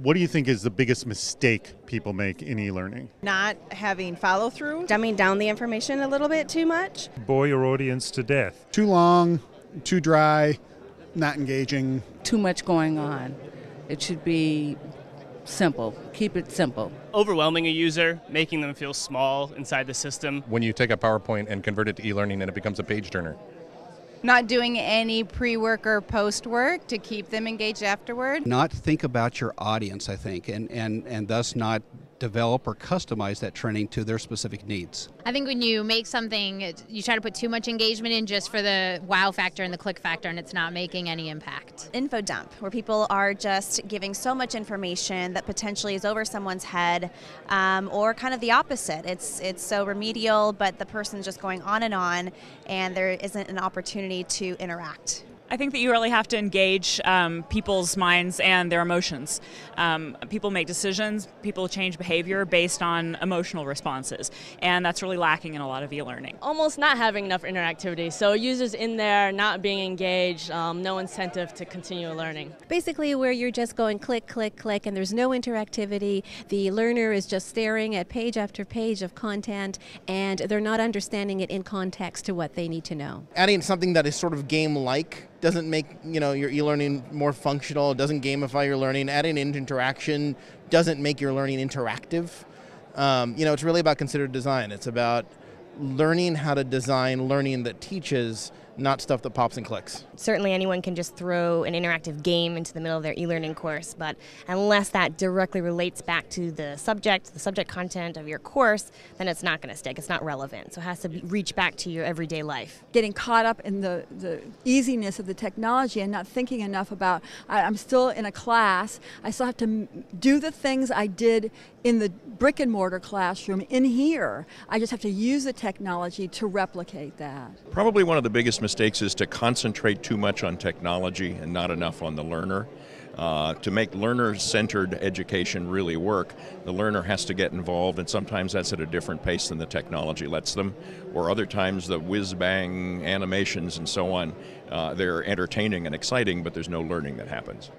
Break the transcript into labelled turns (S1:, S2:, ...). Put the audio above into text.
S1: What do you think is the biggest mistake people make in e-learning?
S2: Not having follow through.
S3: Dumbing down the information a little bit too much.
S4: Bore your audience to death.
S5: Too long, too dry, not engaging.
S6: Too much going on. It should be simple. Keep it simple.
S7: Overwhelming a user, making them feel small inside the system.
S8: When you take a PowerPoint and convert it to e-learning and it becomes a page turner.
S9: Not doing any pre-work or post-work to keep them engaged afterward.
S10: Not think about your audience, I think, and thus not develop or customize that training to their specific needs.
S11: I think when you make something, you try to put too much engagement in just for the wow factor and the click factor, and it's not making any impact.
S3: Info dump, where people are just giving so much information that potentially is over someone's head, or kind of the opposite. It's so remedial, but the person's just going on, and there isn't an opportunity to interact.
S12: I think that you really have to engage people's minds and their emotions. People make decisions, people change behavior based on emotional responses, and that's really lacking in a lot of e-learning.
S13: Almost not having enough interactivity, so users in there not being engaged, no incentive to continue learning.
S14: Basically where you're just going click, click, click, and there's no interactivity. The learner is just staring at page after page of content, and they're not understanding it in context to what they need to know.
S15: Adding something that is sort of game-like doesn't make your e-learning more functional. It doesn't gamify your learning. Adding in interaction doesn't make your learning interactive. It's really about considered design. It's about learning how to design learning that teaches, not stuff that pops and clicks.
S16: Certainly anyone can just throw an interactive game into the middle of their e-learning course, but unless that directly relates back to the subject content of your course, then it's not going to stick. It's not relevant. So it has to reach back to your everyday life.
S17: Getting caught up in the easiness of the technology and not thinking enough about, I'm still in a class, I still have to do the things I did in the brick and mortar classroom in here. I just have to use the technology to replicate that.
S18: Probably one of the biggest mistakes is to concentrate too much on technology and not enough on the learner. To make learner-centered education really work, the learner has to get involved, and sometimes that's at a different pace than the technology lets them, or other times the whiz-bang animations and so on, they're entertaining and exciting, but there's no learning that happens.